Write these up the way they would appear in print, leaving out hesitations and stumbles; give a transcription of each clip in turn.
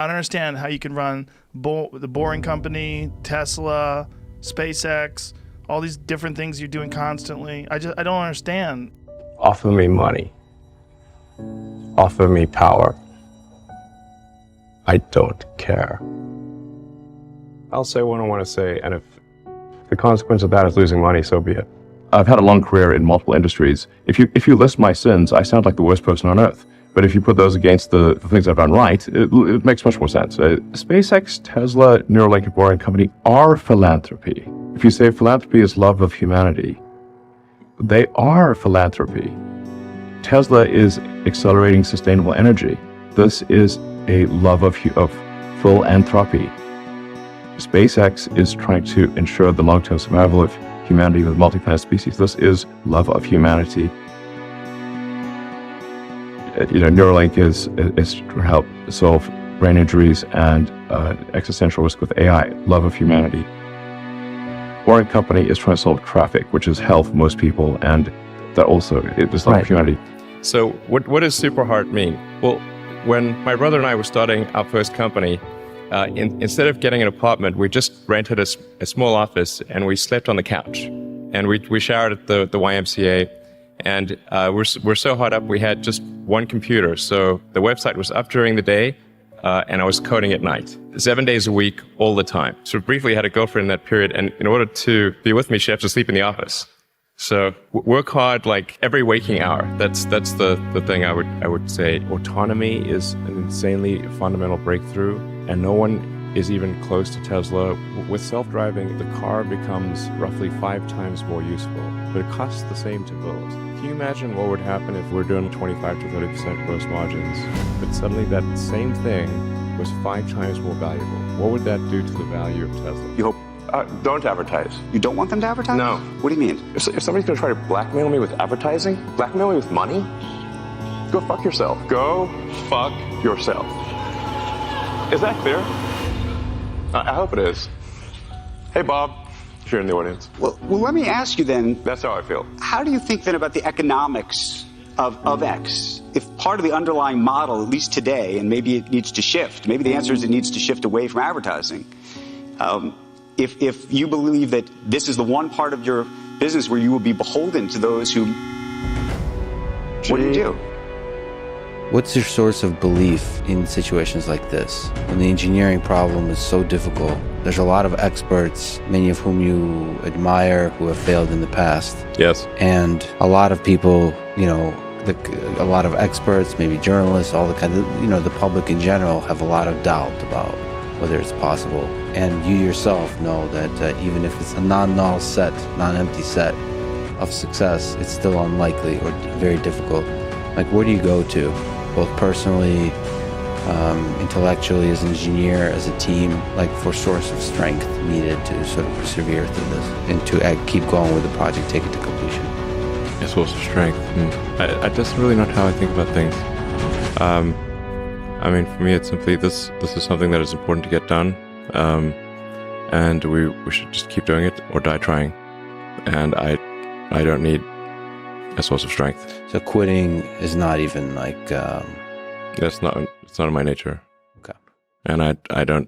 I don't understand how you can run the Boring Company, Tesla, SpaceX, all these different things you're doing constantly. I don't understand. Offer me money. Offer me power. I don't care. I'll say what I want to say, and if the consequence of that is losing money, so be it. I've had a long career in multiple industries. If you list my sins, I sound like the worst person on earth. But if you put those against the things I've done right, it makes much more sense. SpaceX, Tesla, Neuralink, and Boring Company are philanthropy. If you say philanthropy is love of humanity, they are philanthropy. Tesla is accelerating sustainable energy. This is a love of philanthropy. SpaceX is trying to ensure the long-term survival of humanity with multi-planet species. This is love of humanity. Neuralink is to help solve brain injuries and existential risk with AI, love of humanity. Boring Company is trying to solve traffic, which is hell for most people, and that also is love of humanity. So what does super heart mean? Well, when my brother and I were starting our first company, instead of getting an apartment, we just rented a small office and we slept on the couch. And we showered at the YMCA. And we're so hot up, we had just one computer. So the website was up during the day, and I was coding at night, 7 days a week, all the time. So briefly, I had a girlfriend in that period, and in order to be with me, she had to sleep in the office. So work hard, like every waking hour. That's the thing I would say. Autonomy is an insanely fundamental breakthrough, and no one is even close to Tesla. With self-driving, the car becomes roughly 5 times more useful, but it costs the same to build. Can you imagine what would happen if we're doing 25 to 30% gross margins, but suddenly that same thing was 5 times more valuable? What would that do to the value of Tesla? You hope Don't advertise. you don't want them to advertise? No. What do you mean? If somebody's gonna try to blackmail me with advertising, blackmail me with money, go fuck yourself. Go fuck yourself. Is that clear? I hope it is. Hey, Bob, if you're in the audience. Well, let me ask you then, That's how I feel. how do you think then about the economics of X? If part of the underlying model, at least today, and maybe it needs to shift, maybe the answer is it needs to shift away from advertising. If you believe that this is the one part of your business where you will be beholden to those who, what do you do? What's your source of belief in situations like this? When the engineering problem is so difficult, there's a lot of experts, many of whom you admire, who have failed in the past. Yes. And a lot of people, a lot of experts, maybe journalists, all the kind of, the public in general have a lot of doubt about whether it's possible. And you yourself know that even if it's a non-null set, non-empty set of success, it's still unlikely or very difficult. Like, where do you go to, both personally, intellectually, as an engineer, as a team, like for source of strength needed to sort of persevere through this and to keep going with the project, take it to completion? A source of strength. I just really not how I think about things. For me, it's simply this is something that is important to get done, and we should just keep doing it or die trying. And I don't need a source of strength. So quitting is not even like... It's not in my nature. Okay. And I don't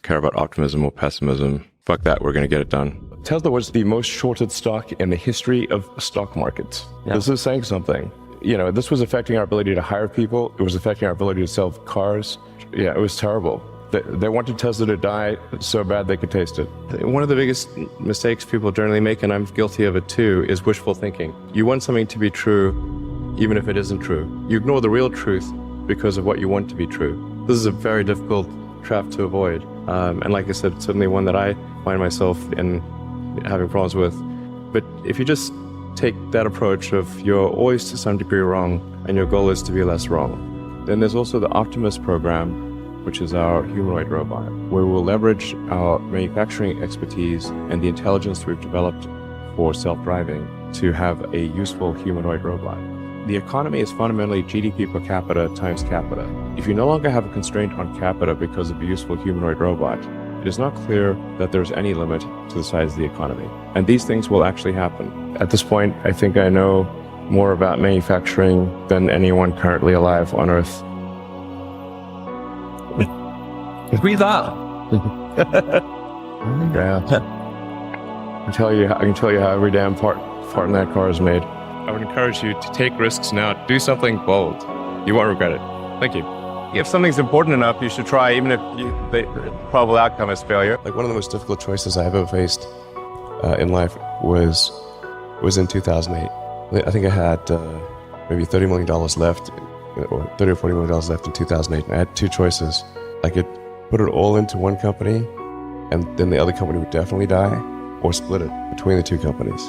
care about optimism or pessimism. Fuck that, we're going to get it done. Tesla was the most shorted stock in the history of stock markets. Yeah. This is saying something. This was affecting our ability to hire people. It was affecting our ability to sell cars. Yeah, it was terrible. They wanted Tesla to die so bad they could taste it. One of the biggest mistakes people generally make, and I'm guilty of it too, is wishful thinking. You want something to be true, even if it isn't true. You ignore the real truth because of what you want to be true. This is a very difficult trap to avoid. And like I said, it's certainly one that I find myself in having problems with. But if you just take that approach of you're always to some degree wrong, and your goal is to be less wrong, then there's also the Optimus program, which is our humanoid robot, where we'll leverage our manufacturing expertise and the intelligence we've developed for self-driving to have a useful humanoid robot. The economy is fundamentally GDP per capita times capita. If you no longer have a constraint on capita because of a useful humanoid robot, it is not clear that there's any limit to the size of the economy. And these things will actually happen. At this point, I think I know more about manufacturing than anyone currently alive on Earth. Breathe out. Yeah. I can tell you how every damn part in that car is made. I would encourage you to take risks now. Do something bold. You won't regret it. Thank you. If something's important enough, you should try, even if the probable outcome is failure. Like, one of the most difficult choices I ever faced in life was in 2008. I think I had maybe $30 million left, or $30 or $40 million left in 2008. And I had two choices. I could put it all into one company, and then the other company would definitely die, or split it between the two companies.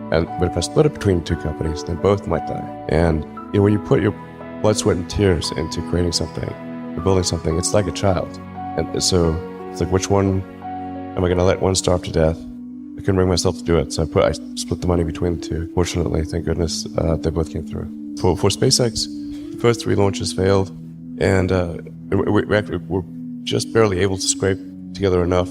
But if I split it between the two companies, then both might die. And when you put your blood, sweat, and tears into creating something, or building something, it's like a child. And so it's like, which one am I going to let one starve to death? I couldn't bring myself to do it, so I split the money between the two. Fortunately, thank goodness, they both came through. For SpaceX, the first 3 launches failed, and we're just barely able to scrape together enough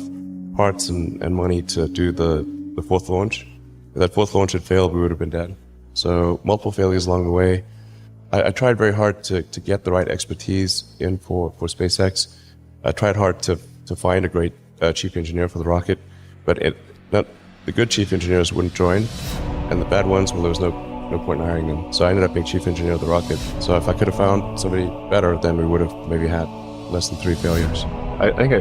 parts and money to do the 4th launch. If that 4th launch had failed, we would have been dead. So multiple failures along the way. I tried very hard to get the right expertise in for SpaceX. I tried hard to find a great chief engineer for the rocket, but the good chief engineers wouldn't join, and the bad ones, well, there was no point in hiring them. So I ended up being chief engineer of the rocket. So if I could have found somebody better, then we would have maybe had less than 3 failures. I think I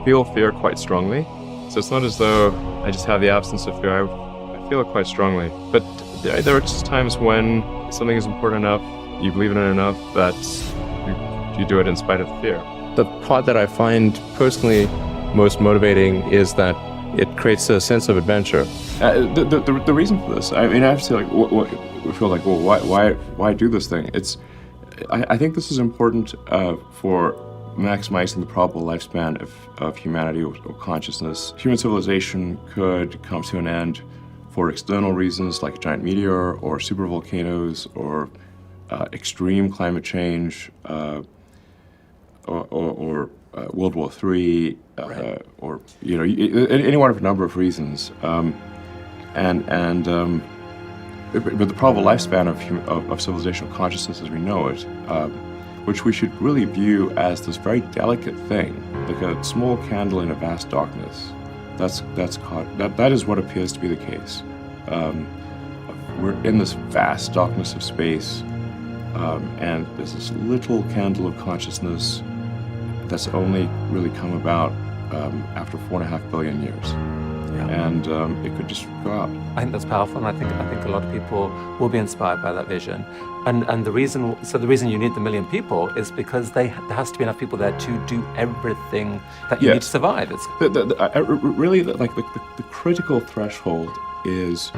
feel fear quite strongly. So it's not as though I just have the absence of fear. I feel it quite strongly. But there are just times when something is important enough, you believe in it enough, that you do it in spite of the fear. The part that I find personally most motivating is that it creates a sense of adventure. The reason for this, I mean, I have to say, like, we feel like, well, why do this thing? I think this is important for maximizing the probable lifespan of humanity or consciousness. Human civilization could come to an end for external reasons, like a giant meteor or supervolcanoes or extreme climate change or World War III, Right. or any one of a number of reasons, but the probable lifespan of civilizational consciousness as we know it, which we should really view as this very delicate thing, like a small candle in a vast darkness. That is what appears to be the case. We're in this vast darkness of space, and there's this little candle of consciousness that's only really come about after 4.5 billion years. Yeah. And it could just go out. I think that's powerful, and I think a lot of people will be inspired by that vision. And the reason you need the 1 million people is because there has to be enough people there to do everything that you need to survive. It's really the critical threshold is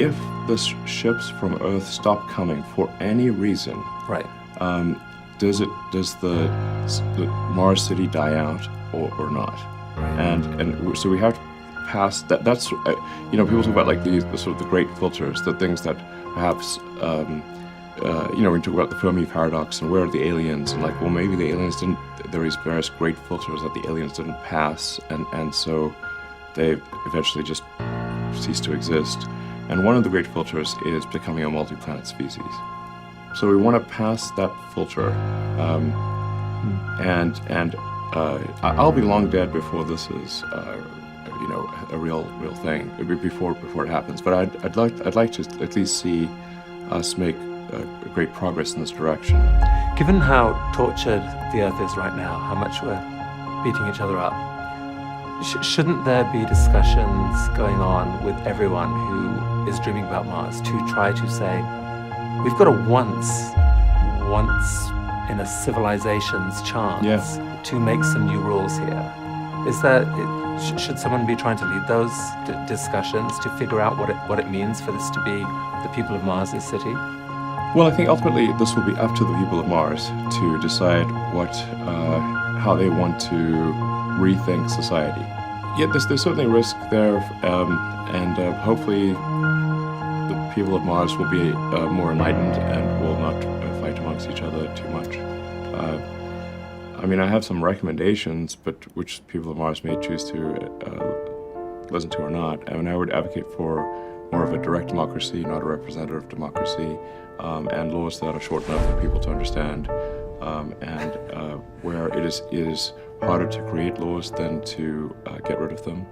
if the ships from Earth stop coming for any reason. right. Does the Mars city die out or not? And so we have to pass that. That's people talk about like the sort of the great filters, the things that perhaps we talk about the Fermi paradox and where are the aliens, and like, well, maybe the aliens didn't. There are these various great filters that the aliens didn't pass, and so they eventually just cease to exist. And one of the great filters is becoming a multi-planet species. So we want to pass that filter, and I'll be long dead before this is, a real thing. Before it happens. But I'd like to at least see us make great progress in this direction. Given how tortured the Earth is right now, how much we're beating each other up, shouldn't there be discussions going on with everyone who is dreaming about Mars to try to say, we've got a once in a civilization's chance to make some new rules here? Should someone be trying to lead those discussions to figure out what it means for this to be the people of Mars' city? Well, I think ultimately this will be up to the people of Mars to decide how they want to rethink society. Yet there's certainly risk there, and hopefully the people of Mars will be more enlightened and will not fight amongst each other too much. I have some recommendations, but which people of Mars may choose to listen to or not. I would advocate for more of a direct democracy, not a representative democracy, and laws that are short enough for people to understand, and where it is harder to create laws than to get rid of them.